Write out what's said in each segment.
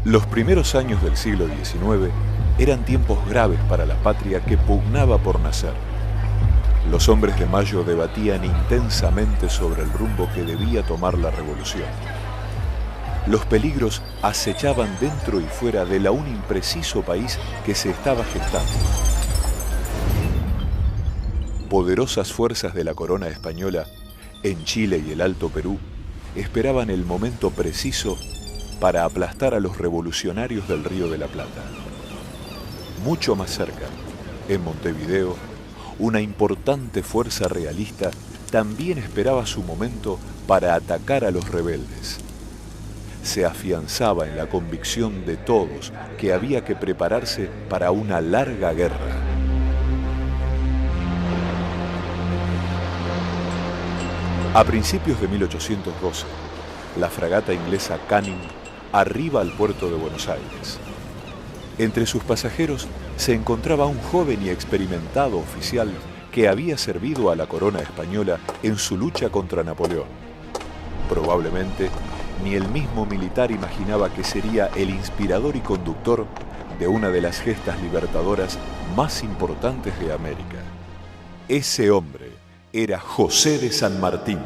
Los primeros años del siglo XIX eran tiempos graves para la patria que pugnaba por nacer. Los hombres de Mayo debatían intensamente sobre el rumbo que debía tomar la revolución. Los peligros acechaban dentro y fuera del aún impreciso país que se estaba gestando. Poderosas fuerzas de la corona española, en Chile y el Alto Perú, esperaban el momento preciso para aplastar a los revolucionarios del Río de la Plata. Mucho más cerca, en Montevideo, una importante fuerza realista también esperaba su momento para atacar a los rebeldes. Se afianzaba en la convicción de todos que había que prepararse para una larga guerra. A principios de 1812, la fragata inglesa Canning arriba al puerto de Buenos Aires. Entre sus pasajeros se encontraba un joven y experimentado oficial que había servido a la corona española en su lucha contra Napoleón. Probablemente, ni el mismo militar imaginaba que sería el inspirador y conductor de una de las gestas libertadoras más importantes de América. Ese hombre era José de San Martín.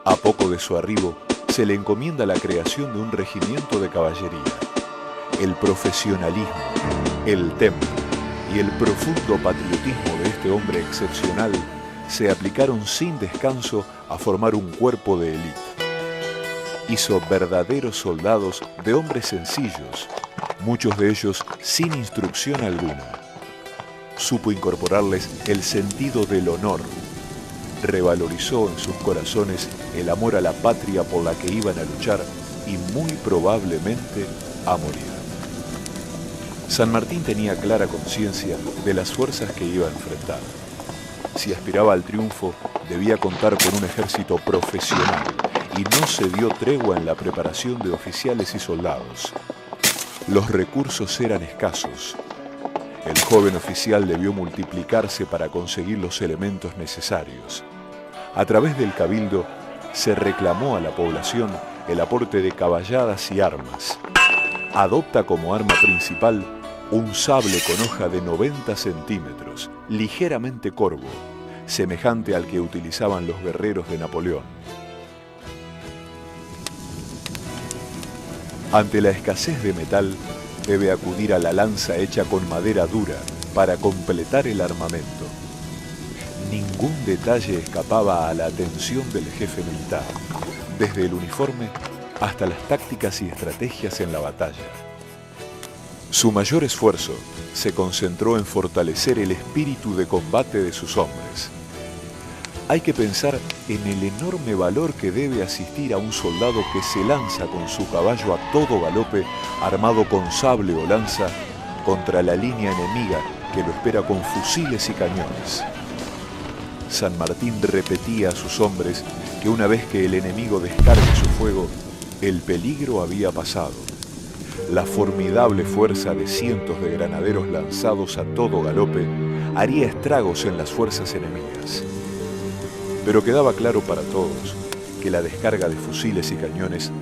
A poco de su arribo, se le encomienda la creación de un regimiento de caballería. El profesionalismo, el temple y el profundo patriotismo de este hombre excepcional se aplicaron sin descanso a formar un cuerpo de élite. Hizo verdaderos soldados de hombres sencillos, muchos de ellos sin instrucción alguna. Supo incorporarles el sentido del honor. Revalorizó en sus corazones el amor a la patria por la que iban a luchar y muy probablemente a morir. San Martín tenía clara conciencia de las fuerzas que iba a enfrentar. Si aspiraba al triunfo, debía contar con un ejército profesional y no se dio tregua en la preparación de oficiales y soldados. Los recursos eran escasos. El joven oficial debió multiplicarse para conseguir los elementos necesarios. A través del cabildo se reclamó a la población el aporte de caballadas y armas. Adopta como arma principal un sable con hoja de 90 centímetros, ligeramente corvo, semejante al que utilizaban los guerreros de Napoleón. Ante la escasez de metal, debe acudir a la lanza hecha con madera dura para completar el armamento. Ningún detalle escapaba a la atención del jefe militar, desde el uniforme hasta las tácticas y estrategias en la batalla. Su mayor esfuerzo se concentró en fortalecer el espíritu de combate de sus hombres. Hay que pensar en el enorme valor que debe asistir a un soldado que se lanza con su caballo a todo galope, armado con sable o lanza, contra la línea enemiga que lo espera con fusiles y cañones. San Martín repetía a sus hombres que una vez que el enemigo descargue su fuego, el peligro había pasado. La formidable fuerza de cientos de granaderos lanzados a todo galope haría estragos en las fuerzas enemigas. Pero quedaba claro para todos que la descarga de fusiles y cañones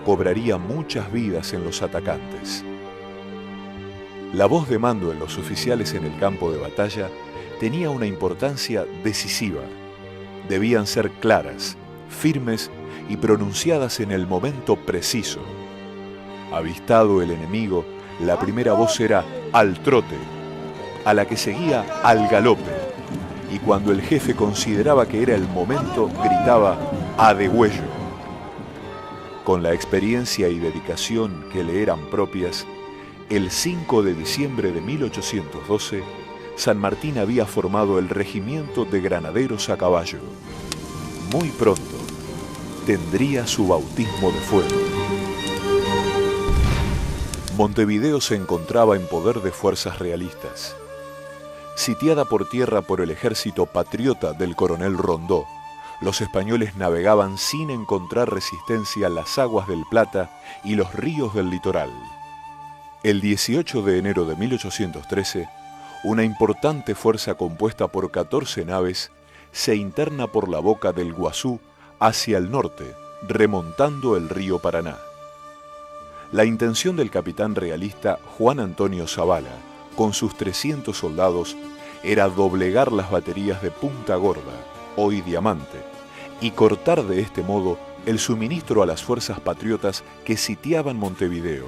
cobraría muchas vidas en los atacantes. La voz de mando en los oficiales en el campo de batalla tenía una importancia decisiva. Debían ser claras, firmes y pronunciadas en el momento preciso. Avistado el enemigo, la primera voz era «al trote», a la que seguía «al galope», y cuando el jefe consideraba que era el momento, gritaba «a degüello». Con la experiencia y dedicación que le eran propias, el 5 de diciembre de 1812, San Martín había formado el regimiento de granaderos a caballo. Muy pronto tendría su bautismo de fuego. Montevideo se encontraba en poder de fuerzas realistas. Sitiada por tierra por el ejército patriota del coronel Rondó, los españoles navegaban sin encontrar resistencia las aguas del Plata y los ríos del litoral. El 18 de enero de 1813, una importante fuerza compuesta por 14 naves se interna por la boca del Guazú hacia el norte, remontando el río Paraná. la intención del capitán realista Juan Antonio Zavala, con sus 300 soldados, era doblegar las baterías de Punta Gorda, hoy Diamante, y cortar de este modo el suministro a las fuerzas patriotas que sitiaban Montevideo.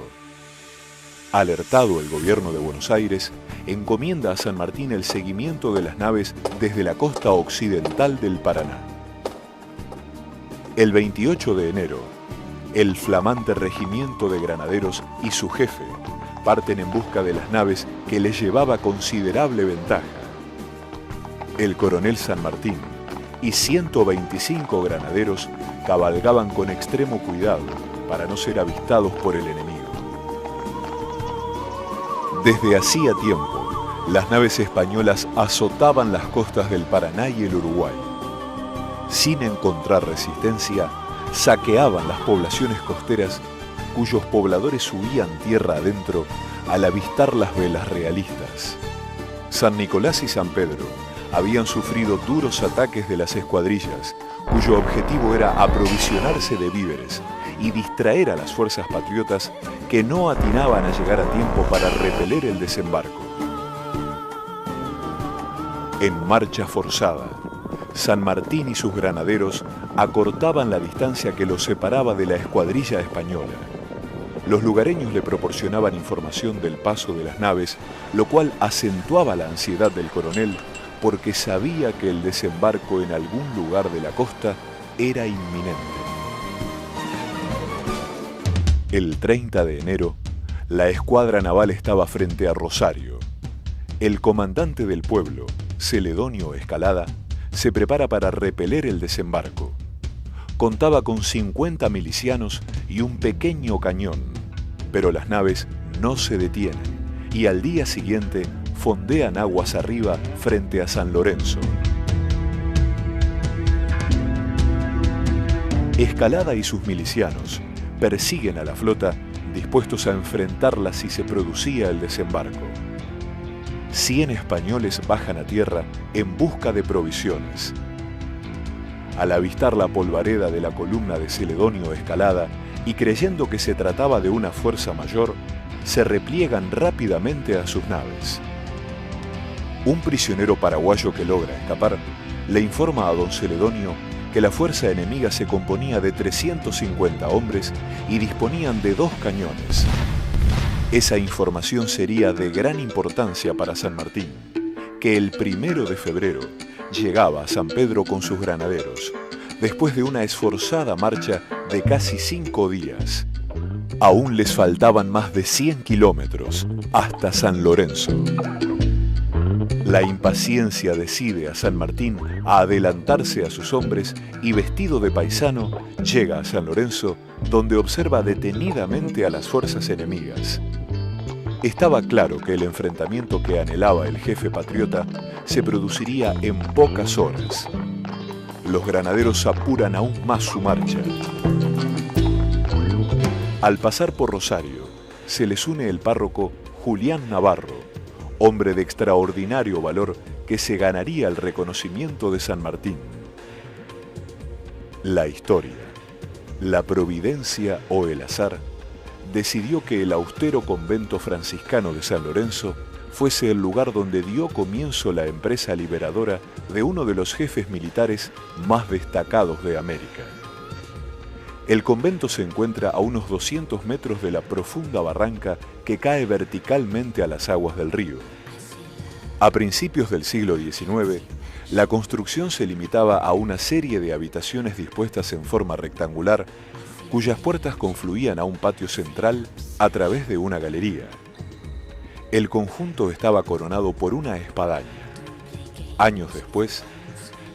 Alertado el gobierno de Buenos Aires, encomienda a San Martín el seguimiento de las naves desde la costa occidental del Paraná. El 28 de enero, el flamante regimiento de granaderos y su jefe parten en busca de las naves que les llevaba considerable ventaja. El coronel San Martín y 125 granaderos cabalgaban con extremo cuidado para no ser avistados por el enemigo. Desde hacía tiempo, las naves españolas azotaban las costas del Paraná y el Uruguay. Sin encontrar resistencia, saqueaban las poblaciones costeras cuyos pobladores huían tierra adentro al avistar las velas realistas. San Nicolás y San Pedro habían sufrido duros ataques de las escuadrillas, cuyo objetivo era aprovisionarse de víveres y distraer a las fuerzas patriotas que no atinaban a llegar a tiempo para repeler el desembarco. En marcha forzada, San Martín y sus granaderos acortaban la distancia que los separaba de la escuadrilla española. Los lugareños le proporcionaban información del paso de las naves, lo cual acentuaba la ansiedad del coronel porque sabía que el desembarco en algún lugar de la costa era inminente. El 30 de enero, la escuadra naval estaba frente a Rosario. El comandante del pueblo, Celedonio Escalada, se prepara para repeler el desembarco. Contaba con 50 milicianos y un pequeño cañón, pero las naves no se detienen y al día siguiente fondean aguas arriba frente a San Lorenzo. Escalada y sus milicianos persiguen a la flota dispuestos a enfrentarla si se producía el desembarco. 100 españoles bajan a tierra en busca de provisiones. Al avistar la polvareda de la columna de Celedonio Escalada y creyendo que se trataba de una fuerza mayor, se repliegan rápidamente a sus naves. Un prisionero paraguayo que logra escapar le informa a don Celedonio que la fuerza enemiga se componía de 350 hombres y disponían de 2 cañones. Esa información sería de gran importancia para San Martín, que el 1 de febrero llegaba a San Pedro con sus granaderos, después de una esforzada marcha de casi 5 días. Aún les faltaban más de 100 kilómetros hasta San Lorenzo. La impaciencia decide a San Martín a adelantarse a sus hombres y vestido de paisano llega a San Lorenzo, donde observa detenidamente a las fuerzas enemigas. Estaba claro que el enfrentamiento que anhelaba el jefe patriota se produciría en pocas horas. Los granaderos apuran aún más su marcha. Al pasar por Rosario, se les une el párroco Julián Navarro, hombre de extraordinario valor que se ganaría el reconocimiento de San Martín. La historia, la providencia o el azar decidió que el austero convento franciscano de San Lorenzo fuese el lugar donde dio comienzo la empresa liberadora de uno de los jefes militares más destacados de América. El convento se encuentra a unos 200 metros de la profunda barranca que cae verticalmente a las aguas del río. A principios del siglo XIX, la construcción se limitaba a una serie de habitaciones dispuestas en forma rectangular, cuyas puertas confluían a un patio central a través de una galería. El conjunto estaba coronado por una espadaña. Años después,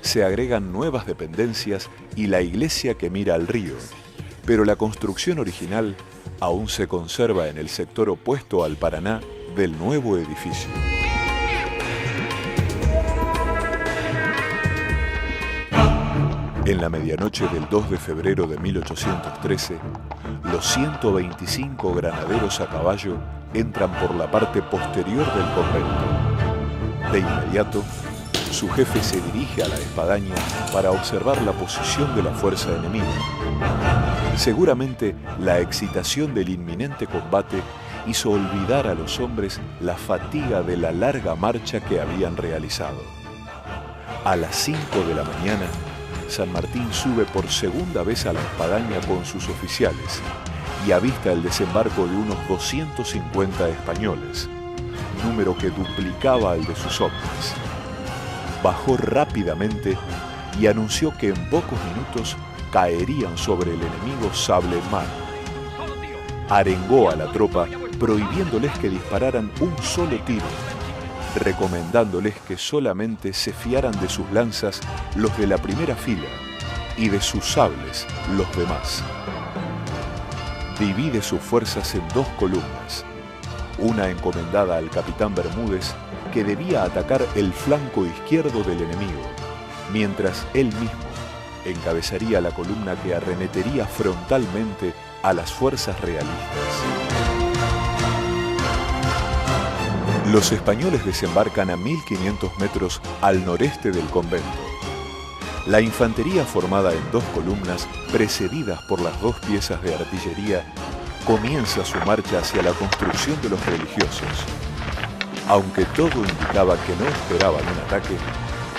se agregan nuevas dependencias y la iglesia que mira al río, pero la construcción original aún se conserva en el sector opuesto al Paraná del nuevo edificio. En la medianoche del 2 de febrero de 1813, los 125 granaderos a caballo entran por la parte posterior del convento. De inmediato, su jefe se dirige a la espadaña para observar la posición de la fuerza enemiga. Seguramente la excitación del inminente combate hizo olvidar a los hombres la fatiga de la larga marcha que habían realizado. A las 5 de la mañana, San Martín sube por segunda vez a la espadaña con sus oficiales y avista el desembarco de unos 250 españoles, número que duplicaba al de sus hombres. Bajó rápidamente y anunció que en pocos minutos caerían sobre el enemigo sable en mano. Arengó a la tropa prohibiéndoles que dispararan un solo tiro, recomendándoles que solamente se fiaran de sus lanzas los de la primera fila y de sus sables los demás. Divide sus fuerzas en 2 columnas, una encomendada al capitán Bermúdez, que debía atacar el flanco izquierdo del enemigo, mientras él mismo encabezaría la columna que arremetería frontalmente a las fuerzas realistas. Los españoles desembarcan a 1500 metros al noreste del convento. La infantería, formada en 2 columnas, precedidas por las 2 piezas de artillería, comienza su marcha hacia la construcción de los religiosos. Aunque todo indicaba que no esperaban un ataque,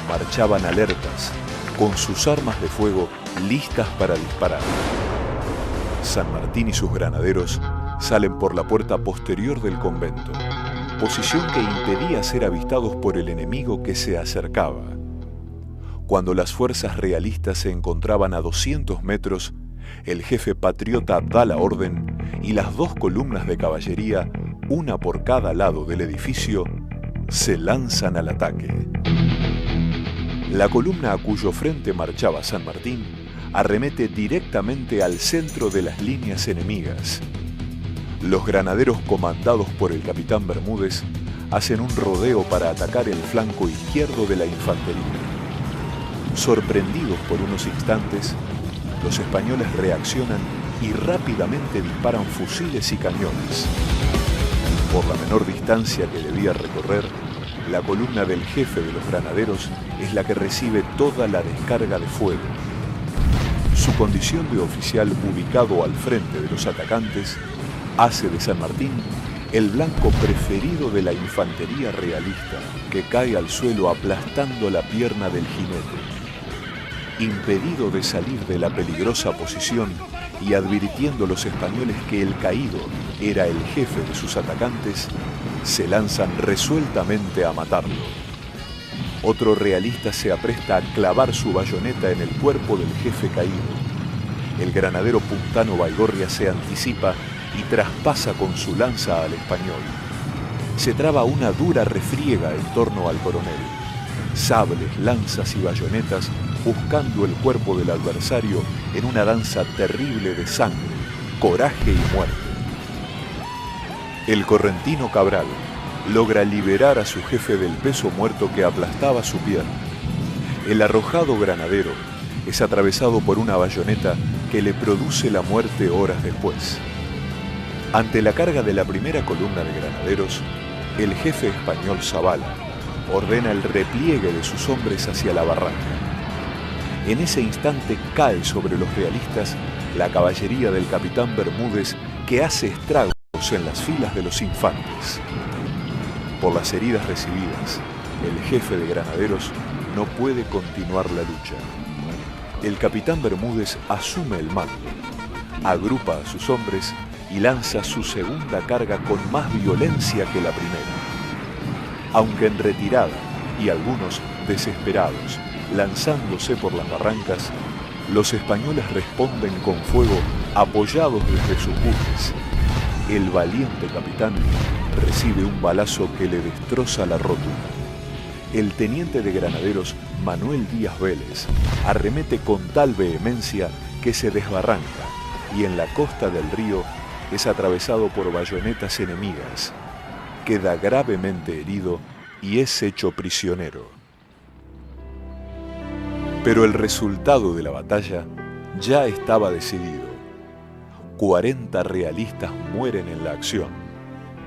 marchaban alertas, con sus armas de fuego listas para disparar. San Martín y sus granaderos salen por la puerta posterior del convento, posición que impedía ser avistados por el enemigo que se acercaba. Cuando las fuerzas realistas se encontraban a 200 metros, el jefe patriota da la orden y las 2 columnas de caballería, una por cada lado del edificio, se lanzan al ataque. La columna a cuyo frente marchaba San Martín arremete directamente al centro de las líneas enemigas. Los granaderos, comandados por el capitán Bermúdez, hacen un rodeo para atacar el flanco izquierdo de la infantería. Sorprendidos por unos instantes, los españoles reaccionan y rápidamente disparan fusiles y cañones. Por la menor distancia que debía recorrer, la columna del jefe de los granaderos es la que recibe toda la descarga de fuego. Su condición de oficial ubicado al frente de los atacantes hace de San Martín el blanco preferido de la infantería realista, que cae al suelo aplastando la pierna del jinete. Impedido de salir de la peligrosa posición y advirtiendo los españoles que el caído era el jefe de sus atacantes, se lanzan resueltamente a matarlo. Otro realista se apresta a clavar su bayoneta en el cuerpo del jefe caído. El granadero puntano Baigorria se anticipa y traspasa con su lanza al español. Se traba una dura refriega en torno al coronel. Sables, lanzas y bayonetas buscando el cuerpo del adversario en una danza terrible de sangre, coraje y muerte. El correntino Cabral logra liberar a su jefe del peso muerto que aplastaba su pierna. El arrojado granadero es atravesado por una bayoneta que le produce la muerte horas después. Ante la carga de la primera columna de granaderos, el jefe español Zavala ordena el repliegue de sus hombres hacia la barranca. En ese instante cae sobre los realistas la caballería del capitán Bermúdez, que hace estragos en las filas de los infantes. Por las heridas recibidas, el jefe de granaderos no puede continuar la lucha. El capitán Bermúdez asume el mando, agrupa a sus hombres y lanza su segunda carga con más violencia que la primera. Aunque en retirada y algunos desesperados, lanzándose por las barrancas, los españoles responden con fuego apoyados desde sus buques. El valiente capitán recibe un balazo que le destroza la rótula. El teniente de granaderos Manuel Díaz Vélez arremete con tal vehemencia que se desbarranca y en la costa del río es atravesado por bayonetas enemigas. Queda gravemente herido y es hecho prisionero. Pero el resultado de la batalla ya estaba decidido. 40 realistas mueren en la acción.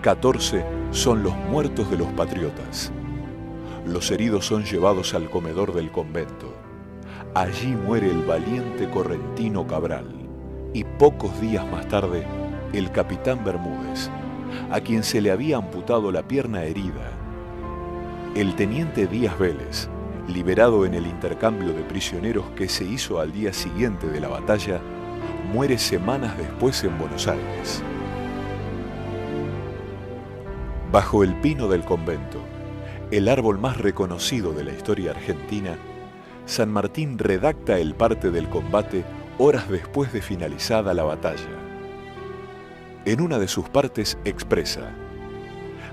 14 son los muertos de los patriotas. Los heridos son llevados al comedor del convento. Allí muere el valiente correntino Cabral y pocos días más tarde el capitán Bermúdez, a quien se le había amputado la pierna herida. El teniente Díaz Vélez, liberado en el intercambio de prisioneros que se hizo al día siguiente de la batalla, muere semanas después en Buenos Aires. Bajo el pino del convento, el árbol más reconocido de la historia argentina, San Martín redacta el parte del combate horas después de finalizada la batalla. En una de sus partes expresa: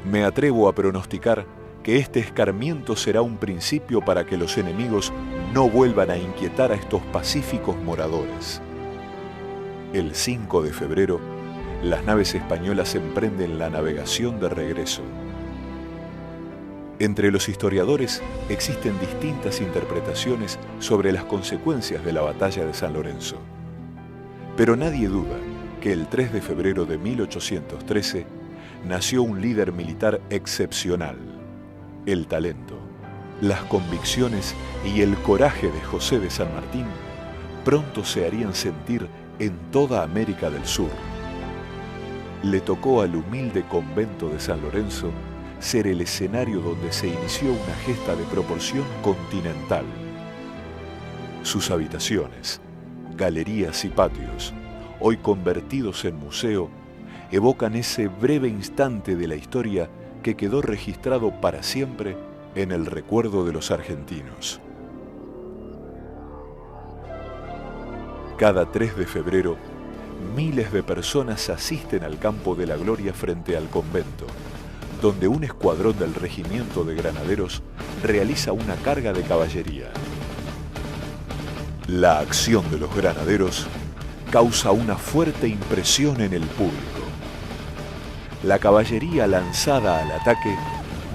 «Me atrevo a pronosticar que este escarmiento será un principio para que los enemigos no vuelvan a inquietar a estos pacíficos moradores». El 5 de febrero, las naves españolas emprenden la navegación de regreso. Entre los historiadores existen distintas interpretaciones sobre las consecuencias de la batalla de San Lorenzo. Pero nadie duda que el 3 de febrero de 1813 nació un líder militar excepcional: el talento, las convicciones y el coraje de José de San Martín pronto se harían sentir en toda América del Sur. Le tocó al humilde convento de San Lorenzo ser el escenario donde se inició una gesta de proporción continental. Sus habitaciones, galerías y patios, hoy convertidos en museo, evocan ese breve instante de la historia que quedó registrado para siempre en el recuerdo de los argentinos. Cada 3 de febrero, miles de personas asisten al Campo de la Gloria frente al convento, donde un escuadrón del Regimiento de Granaderos realiza una carga de caballería. La acción de los granaderos causa una fuerte impresión en el público. La caballería lanzada al ataque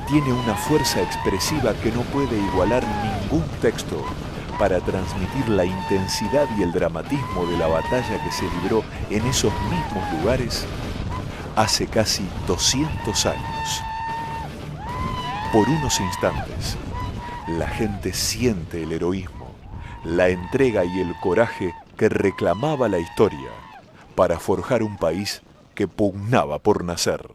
tiene una fuerza expresiva que no puede igualar ningún texto para transmitir la intensidad y el dramatismo de la batalla que se libró en esos mismos lugares hace casi 200 años. Por unos instantes, la gente siente el heroísmo, la entrega y el coraje que reclamaba la historia para forjar un país que pugnaba por nacer.